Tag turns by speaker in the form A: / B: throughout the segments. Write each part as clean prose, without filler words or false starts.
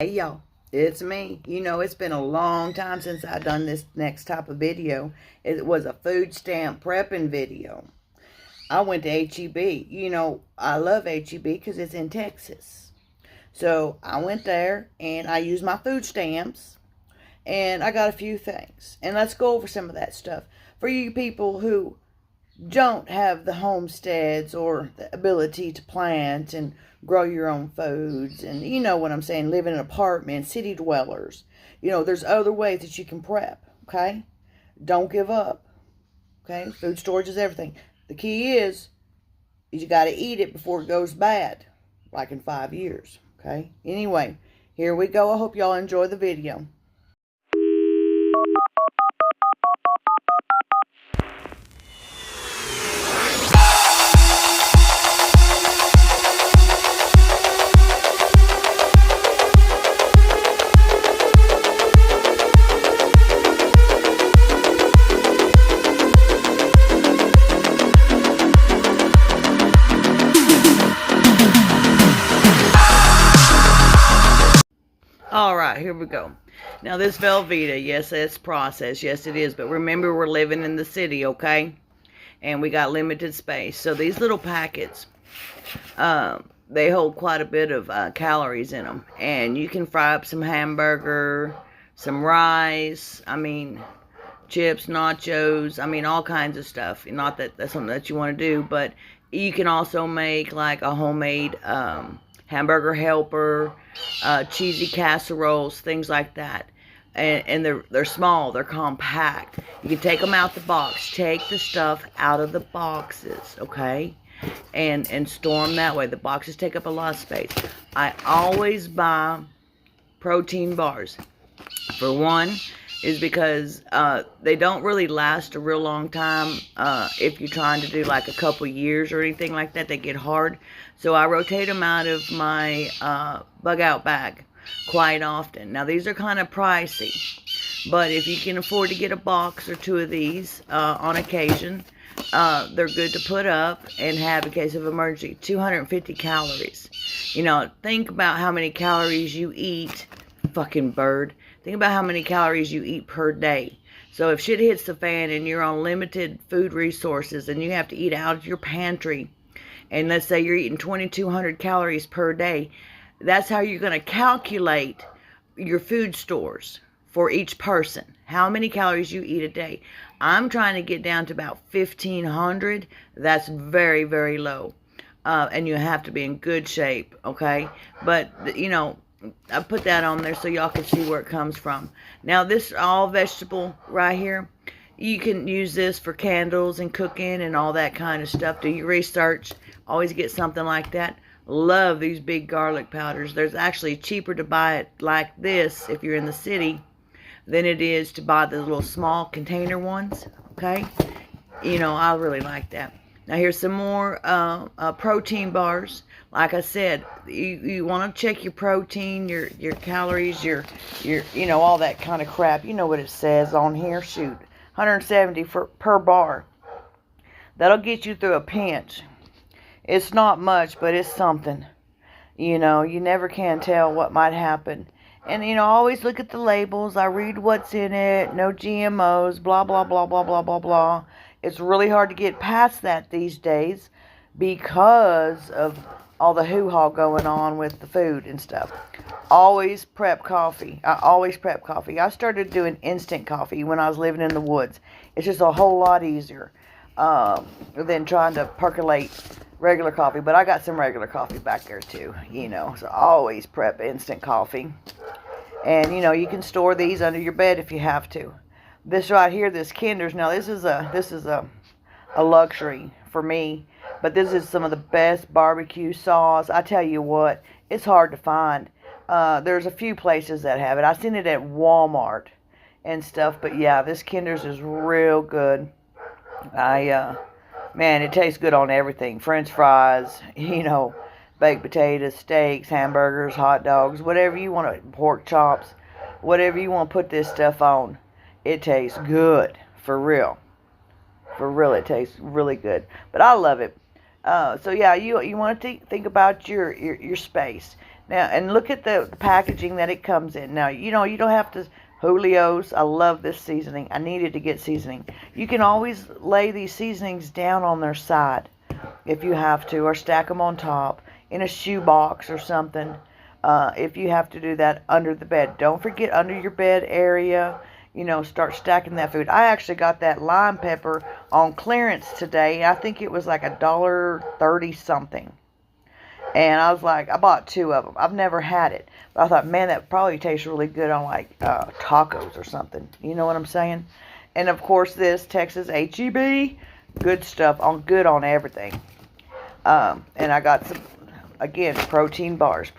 A: Hey y'all, it's me. You know, it's been a long time since I've done this next type of video. It was a food stamp prepping video. I went to HEB. You know, I love HEB because it's in Texas. So I went there and I used my food stamps and I got a few things. And let's go over some of that stuff. For you people who don't have the homesteads or the ability to plant and grow your own foods, and you know what I'm saying, live in an apartment, city dwellers, you know, there's other ways that you can prep. Okay, don't give up. Okay, food storage is everything. The key is you got to eat it before it goes bad, like in 5 years. Okay, anyway, here we go. I hope y'all enjoy the video. All right, here we go. Now this Velveeta, yes, it's processed. Yes, it is. But remember, we're living in the city, okay? And we got limited space. So these little packets, they hold quite a bit of calories in them. And you can fry up some hamburger, some rice, chips, nachos, all kinds of stuff. Not that that's something that you want to do, but you can also make like a homemade hamburger helper, cheesy casseroles, things like that. And they're small, they're compact. You can take them out the box, take the stuff out of the boxes, okay? And store them that way. The boxes take up a lot of space. I always buy protein bars. For one, is because they don't really last a real long time. If you're trying to do like a couple years or anything like that, they get hard. So I rotate them out of my bug out bag quite often. Now these are kind of pricey, but if you can afford to get a box or two of these on occasion, they're good to put up and have in case of emergency. 250 calories. You know, think about how many calories you eat, fucking bird. Think about how many calories you eat per day. So if shit hits the fan and you're on limited food resources and you have to eat out of your pantry, and let's say you're eating 2,200 calories per day, that's how you're going to calculate your food stores for each person. How many calories you eat a day. I'm trying to get down to about 1,500. That's very, very low. And you have to be in good shape, okay? But, you know, I put that on there so y'all can see where it comes from. Now this all vegetable right here, you can use this for candles and cooking and all that kind of stuff. Do your research. Always get something like that. Love these big garlic powders. There's actually cheaper to buy it like this if you're in the city than it is to buy the little small container ones, okay? You know, I really like that. Now here's some more protein bars. Like I said, you want to check your protein, your calories, your you know, all that kind of crap. You know what it says on here. Shoot, 170 per bar. That'll get you through a pinch. It's not much, but it's something. You know, you never can tell what might happen. And, you know, always look at the labels. I read what's in it. No GMOs, blah, blah, blah, blah, blah, blah, blah. It's really hard to get past that these days because of all the hoo-ha going on with the food and stuff. Always prep coffee. I always prep coffee. I started doing instant coffee when I was living in the woods. It's just a whole lot easier than trying to percolate regular coffee. But I got some regular coffee back there too, you know. So I always prep instant coffee. And, you know, you can store these under your bed if you have to. This right here, this Kinder's, now this is a luxury for me, but this is some of the best barbecue sauce. I tell you what, it's hard to find. There's a few places that have it. I seen it at Walmart and stuff, but yeah, this Kinder's is real good. Man, it tastes good on everything. French fries, you know, baked potatoes, steaks, hamburgers, hot dogs, whatever you want to, pork chops, whatever you want to put this stuff on. It tastes good, for real. For real, it tastes really good. But I love it. So yeah, you want to think about your space. Now, and look at the packaging that it comes in. Now, you know, you don't have to, Julio's, I love this seasoning. I needed to get seasoning. You can always lay these seasonings down on their side if you have to, or stack them on top in a shoebox or something. If you have to do that under the bed. Don't forget under your bed area, you know, start stacking that food. I actually got that lime pepper on clearance today. I think it was like $1.30 something. And I was like, I bought 2 of them. I've never had it. But I thought, man, that probably tastes really good on like tacos or something. You know what I'm saying? And of course this Texas HEB, good stuff, good on everything. And I got some, again, protein bars.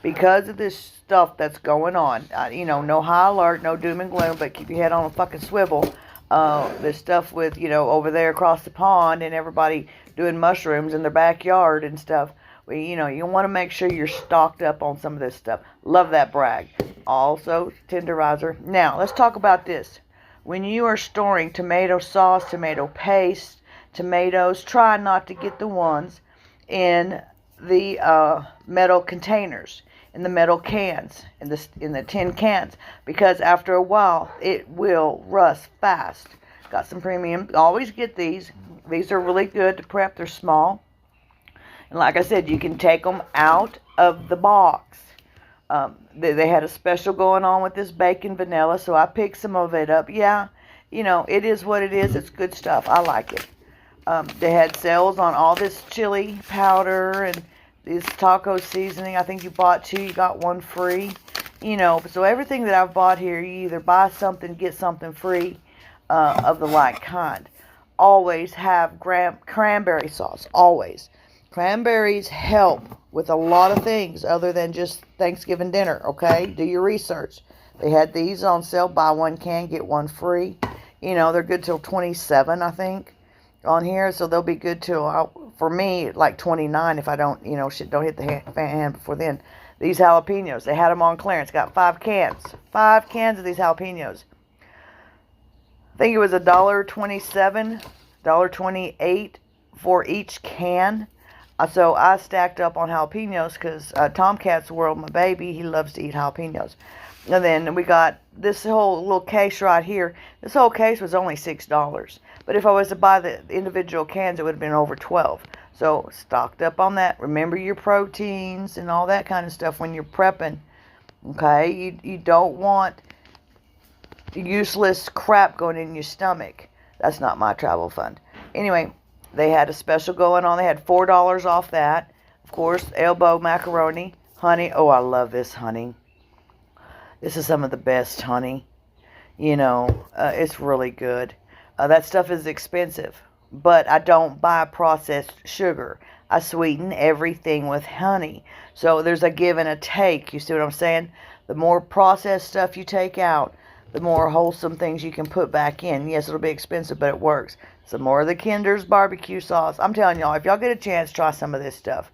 A: Because of this stuff that's going on, you know, no high alert, no doom and gloom, but keep your head on a fucking swivel. This stuff with, you know, over there across the pond and everybody doing mushrooms in their backyard and stuff. Well, you know, you want to make sure you're stocked up on some of this stuff. Love that brag. Also, tenderizer. Now, let's talk about this. When you are storing tomato sauce, tomato paste, tomatoes, try not to get the ones in the metal containers, in the metal cans, in the tin cans, because after a while it will rust fast. Got some premium. Always get these. These are really good to prep. They're small, and like I said, you can take them out of the box. They had a special going on with this bacon vanilla, so I picked some of it up. Yeah, you know, it is what it is. It's good stuff. I like it. They had sales on all this chili powder and this taco seasoning. I think you bought 2, you got 1 free. You know, so everything that I've bought here, you either buy something, get something free of the like kind. Always have cranberry sauce. Always. Cranberries help with a lot of things other than just Thanksgiving dinner, okay? Do your research. They had these on sale. Buy 1 can, get 1 free. You know, they're good till 27, I think, on here. So they'll be good till, for me, like 29 if I don't, you know, don't hit the fan before then. These jalapenos, they had them on clearance. Got 5 cans. 5 cans of these jalapenos. I think it was $1.27, $1.28 for each can. So I stacked up on jalapenos because Tomcat's World, my baby, he loves to eat jalapenos. And then we got this whole little case right here. This whole case was only $6. But if I was to buy the individual cans, it would have been over $12. So stocked up on that. Remember your proteins and all that kind of stuff when you're prepping. Okay? You don't want useless crap going in your stomach. That's not my travel fund. Anyway, they had a special going on. They had $4 off that. Of course, elbow macaroni, honey. Oh, I love this honey. This is some of the best honey. You know, it's really good. That stuff is expensive, but I don't buy processed sugar. I sweeten everything with honey. So there's a give and a take. You see what I'm saying? The more processed stuff you take out, the more wholesome things you can put back in. Yes, it'll be expensive, but it works. Some more of the Kinder's barbecue sauce. I'm telling y'all, if y'all get a chance, try some of this stuff.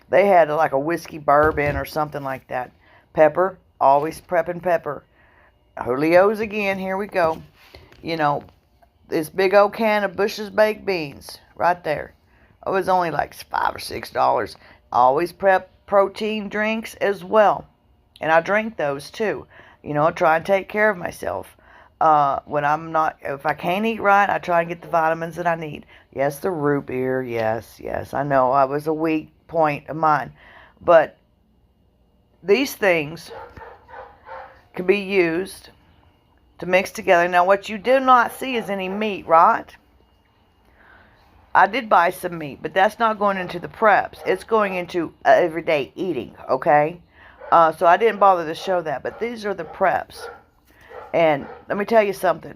A: They had like a whiskey bourbon or something like that. Pepper, always prepping pepper. Julio's again, here we go. You know, this big old can of Bush's baked beans right there. It was only like $5 or $6. Always prep protein drinks as well. And I drink those too. You know, I try and take care of myself. When I'm not, if I can't eat right, I try and get the vitamins that I need. Yes, the root beer. Yes. I know I was a weak point of mine. But these things can be used to mix together. Now, what you do not see is any meat, right? I did buy some meat, but that's not going into the preps. It's going into everyday eating, okay? So I didn't bother to show that, but these are the preps. And let me tell you something.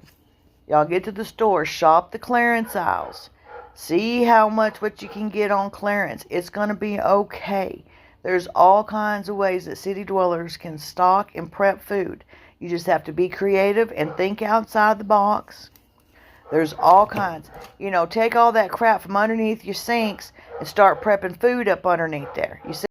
A: Y'all get to the store, shop the clearance aisles. See how much what you can get on clearance. It's going to be okay. There's all kinds of ways that city dwellers can stock and prep food. You just have to be creative and think outside the box. There's all kinds. You know, take all that crap from underneath your sinks and start prepping food up underneath there. You see?